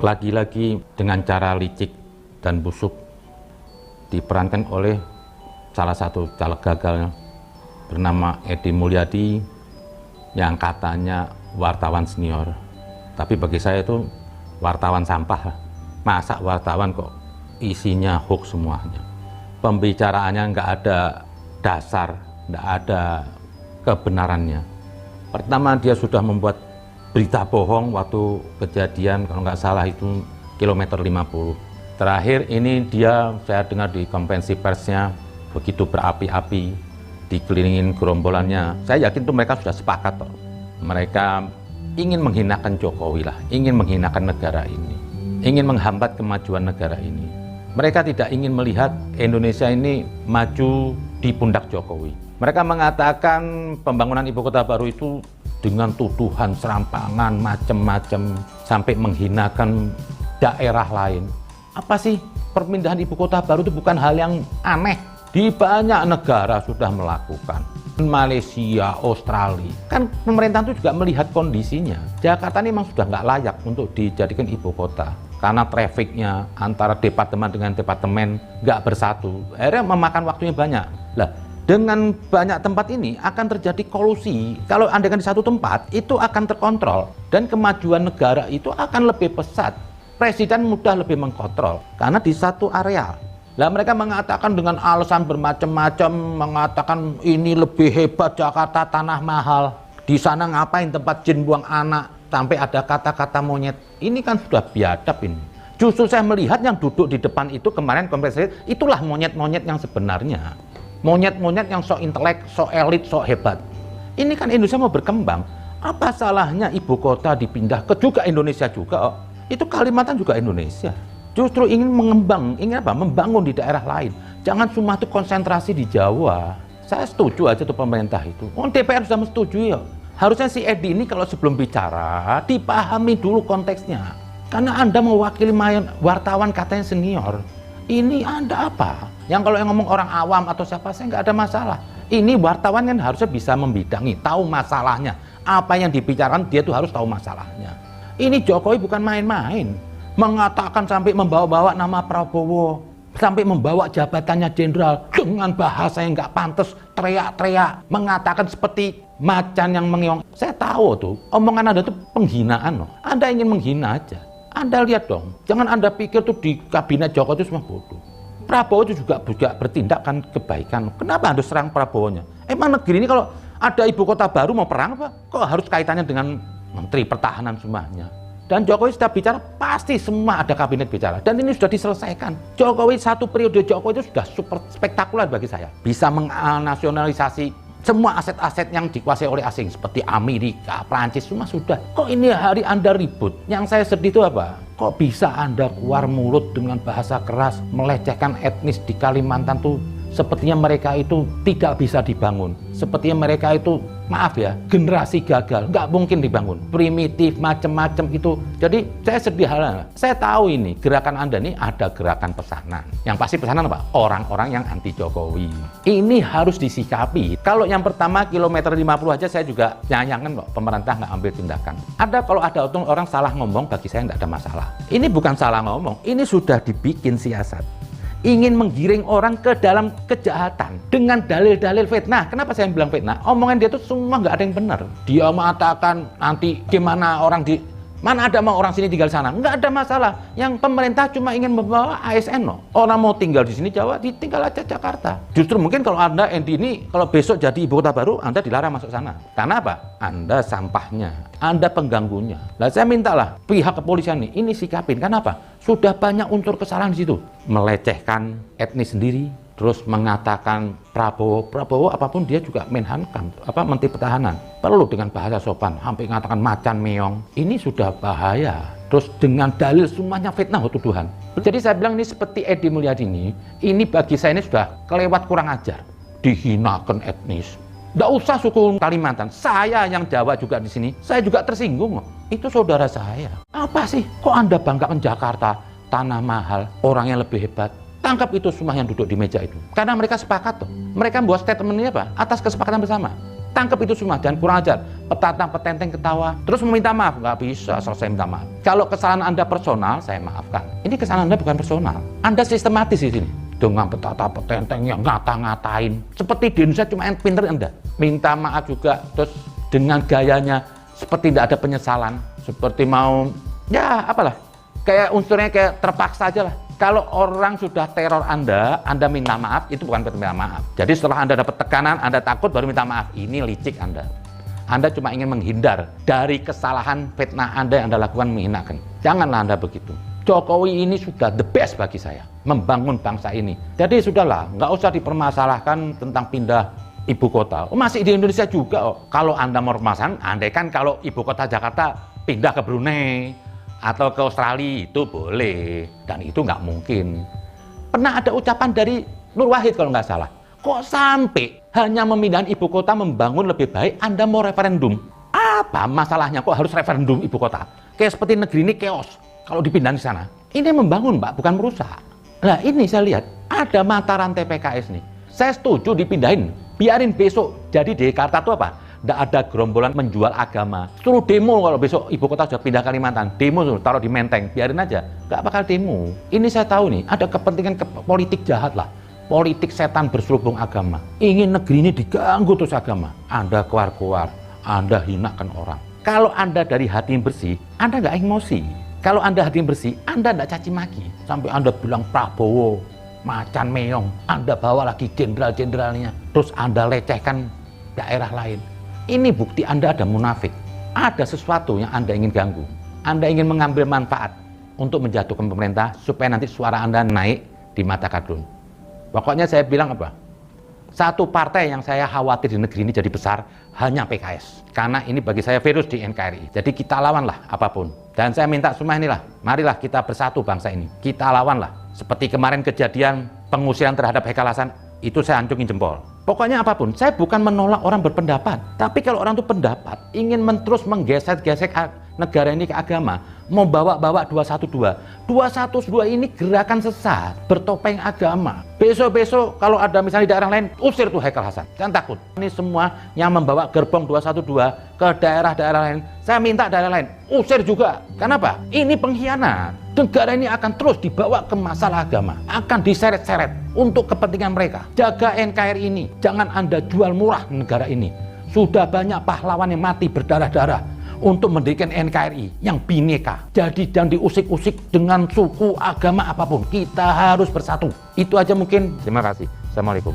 lagi-lagi dengan cara licik dan busuk diperankan oleh salah satu caleg gagal bernama Edi Mulyadi yang katanya wartawan senior. Tapi bagi saya itu wartawan sampah. Masa wartawan kok isinya hoax semuanya. Pembicaraannya nggak ada dasar, nggak ada kebenarannya. Pertama dia sudah membuat berita bohong waktu kejadian kalau nggak salah itu kilometer 50. Terakhir ini saya dengar di konferensi persnya begitu berapi-api dikelilingin gerombolannya. Saya yakin tuh mereka sudah sepakat toh. Mereka ingin menghinakan Jokowi lah, ingin menghinakan negara ini, ingin menghambat kemajuan negara ini. Mereka tidak ingin melihat Indonesia ini maju di pundak Jokowi. Mereka mengatakan pembangunan ibu kota baru itu dengan tuduhan serampangan macam-macam sampai menghinakan daerah lain. Apa sih perpindahan ibu kota baru itu bukan hal yang aneh. Di banyak negara sudah melakukan. Malaysia, Australia. Kan pemerintah itu juga melihat kondisinya. Jakarta ini memang sudah nggak layak untuk dijadikan ibu kota. Karena trafiknya antara departemen dengan departemen nggak bersatu. Akhirnya memakan waktunya banyak. Lah, dengan banyak tempat ini akan terjadi kolusi. Kalau andaikan di satu tempat, itu akan terkontrol. Dan kemajuan negara itu akan lebih pesat. Presiden mudah lebih mengkontrol. Karena di satu area. Lah mereka mengatakan dengan alasan bermacam-macam, mengatakan ini lebih hebat Jakarta, tanah mahal. Di sana ngapain tempat jin buang anak, sampai ada kata-kata monyet. Ini kan sudah biadab ini. Justru saya melihat yang duduk di depan itu kemarin konferensi, itulah monyet-monyet yang sebenarnya. Monyet-monyet yang sok intelek, sok elit, sok hebat. Ini kan Indonesia mau berkembang. Apa salahnya ibu kota dipindah ke juga Indonesia juga? Oh. Itu Kalimantan juga Indonesia. Justru ingin mengembang, ingin apa? Membangun di daerah lain. Jangan cuma itu konsentrasi di Jawa. Saya setuju aja tuh pemerintah itu. Oh, DPR sudah menyetujui ya. Harusnya si Edi ini kalau sebelum bicara dipahami dulu konteksnya. Karena Anda mewakili wartawan katanya senior. Ini Anda apa? Yang kalau yang ngomong orang awam atau siapa saya nggak ada masalah. Ini wartawan kan harusnya bisa membidangi, tahu masalahnya. Apa yang dibicarakan dia tuh harus tahu masalahnya. Ini Jokowi bukan main-main. Mengatakan sampai membawa-bawa nama Prabowo, sampai membawa jabatannya jenderal dengan bahasa yang nggak pantas, teriak-teriak, mengatakan seperti macan yang mengeong. Saya tahu tuh, omongan Anda itu penghinaan loh. Anda ingin menghina aja. Anda lihat dong, jangan Anda pikir tuh di kabinet Jokowi itu semua bodoh. Prabowo itu juga bertindak kan kebaikan. Kenapa Anda serang Prabowo-nya? Emang negeri ini kalau ada ibu kota baru mau perang apa? Kok harus kaitannya dengan Menteri Pertahanan semuanya? Dan Jokowi sudah bicara, pasti semua ada kabinet bicara. Dan ini sudah diselesaikan. Jokowi, satu periode Jokowi itu sudah super spektakuler bagi saya. Bisa menasionalisasi semua aset-aset yang dikuasai oleh asing. Seperti Amerika, Prancis, semua sudah. Kok ini hari Anda ribut? Yang saya sedih itu apa? Kok bisa Anda keluar mulut dengan bahasa keras, melecehkan etnis di Kalimantan tuh? Sepertinya mereka itu tidak bisa dibangun. Sepertinya mereka itu, maaf ya, generasi gagal. Nggak mungkin dibangun. Primitif, macam-macam itu. Jadi saya sedih hal. Saya tahu ini, gerakan Anda ini ada gerakan pesanan. Yang pasti pesanan apa? Orang-orang yang anti Jokowi. Ini harus disikapi. Kalau yang pertama kilometer 50 aja saya juga nyayangkan kok pemerintah nggak ambil tindakan. Kalau ada orang salah ngomong, bagi saya nggak ada masalah. Ini bukan salah ngomong, ini sudah dibikin siasat. Ingin menggiring orang ke dalam kejahatan dengan dalil-dalil fitnah. Kenapa saya bilang fitnah? Omongan dia tuh semua nggak ada yang benar. Dia mengatakan nanti gimana orang mana ada mau orang sini tinggal sana? Nggak ada masalah. Yang pemerintah cuma ingin membawa ASN loh. Orang mau tinggal di sini Jawa, ditinggal aja Jakarta. Justru mungkin kalau Anda ini kalau besok jadi ibu kota baru, Anda dilarang masuk sana. Karena apa? Anda sampahnya, Anda pengganggunya. Lah saya mintalah pihak kepolisian ini sikapin. Kenapa? Sudah banyak unsur kesalahan di situ. Melecehkan etnis sendiri, terus mengatakan Prabowo apapun dia juga Menhankam, Menteri Pertahanan. Perlu dengan bahasa sopan, hampir mengatakan macan meong. Ini sudah bahaya. Terus dengan dalil semuanya fitnah tuduhan. Jadi saya bilang ini seperti Edi Mulyadi ini bagi saya ini sudah kelewat kurang ajar. Dihinakan etnis. Nggak usah suku Kalimantan, saya yang Jawa juga di sini, saya juga tersinggung. Itu saudara saya. Apa sih? Kok Anda banggakan Jakarta, tanah mahal, orang yang lebih hebat? Tangkap itu semua yang duduk di meja itu. Karena mereka sepakat tuh. Mereka membuat statement ini apa? Atas kesepakatan bersama. Tangkap itu semua dan kurang ajar. petantang-petenteng ketawa, terus meminta maaf. Nggak bisa selesai minta maaf. Kalau kesalahan Anda personal, saya maafkan. Ini kesalahan Anda bukan personal. Anda sistematis di sini. Dengan petantang-petenteng yang ngata-ngatain. Seperti di Indonesia cuma yang pinter Anda. Minta maaf juga, terus dengan gayanya seperti tidak ada penyesalan. Seperti mau, ya apalah. Kayak unsurnya kayak terpaksa aja lah. Kalau orang sudah teror Anda minta maaf, itu bukan minta maaf. Jadi setelah Anda dapat tekanan, Anda takut baru minta maaf. Ini licik Anda. Anda cuma ingin menghindar dari kesalahan fitnah Anda yang Anda lakukan menghinakan. Janganlah Anda begitu. Jokowi ini sudah the best bagi saya, membangun bangsa ini. Jadi sudahlah, nggak usah dipermasalahkan tentang pindah ibu kota. Masih di Indonesia juga. Kalau Anda mau permasalahan, andai kan kalau ibu kota Jakarta pindah ke Brunei, atau ke Australia itu boleh, dan itu nggak mungkin. Pernah ada ucapan dari Nur Wahid kalau nggak salah, kok sampai hanya memindahkan ibu kota membangun lebih baik, Anda mau referendum? Apa masalahnya kok harus referendum ibu kota? Kayak seperti negeri ini chaos kalau dipindahin ke sana. Ini membangun Pak, bukan merusak. Nah ini saya lihat ada mata rantai PKS nih. Saya setuju dipindahin, biarin besok jadi di Jakarta itu apa? Tidak ada gerombolan menjual agama. Suruh demo kalau besok ibu kota sudah pindah Kalimantan. Demo taruh di Menteng, biarin aja. Nggak bakal demo. Ini saya tahu nih, ada kepentingan politik jahat lah. Politik setan berselubung agama. Ingin negeri ini diganggu terus agama. Anda keluar-keluar, Anda hinakan orang. Kalau Anda dari hati yang bersih, Anda nggak emosi. Kalau Anda hati yang bersih, Anda nggak caci maki. Sampai Anda bilang Prabowo, macan meong. Anda bawa lagi jenderal-jenderalnya. Terus Anda lecehkan daerah lain. Ini bukti Anda ada munafik. Ada sesuatu yang Anda ingin ganggu. Anda ingin mengambil manfaat untuk menjatuhkan pemerintah supaya nanti suara Anda naik di mata kadrun. Pokoknya saya bilang apa? Satu partai yang saya khawatir di negeri ini jadi besar hanya PKS. Karena ini bagi saya virus di NKRI. Jadi kita lawanlah apapun. Dan saya minta semua inilah, marilah kita bersatu bangsa ini. Kita lawanlah. Seperti kemarin kejadian pengusiran terhadap Haikal Hasan, itu saya ancungin jempol. Pokoknya apapun, saya bukan menolak orang berpendapat. Tapi kalau orang itu pendapat, ingin terus menggesek-gesek negara ini ke agama, mau bawa-bawa 212. 212 ini gerakan sesat, bertopeng agama. Besok-besok kalau ada misalnya di daerah lain, usir tuh Haikal Hasan. Jangan takut. Ini semua yang membawa gerbong 212 ke daerah-daerah lain, saya minta daerah lain, usir juga. Kenapa? Ini pengkhianat. Negara ini akan terus dibawa ke masalah agama, akan diseret-seret untuk kepentingan mereka. Jaga NKRI ini, jangan Anda jual murah negara ini. Sudah banyak pahlawan yang mati berdarah-darah untuk mendirikan NKRI yang bineka. Jadi jangan diusik-usik dengan suku, agama apapun. Kita harus bersatu. Itu aja mungkin. Terima kasih. Assalamualaikum.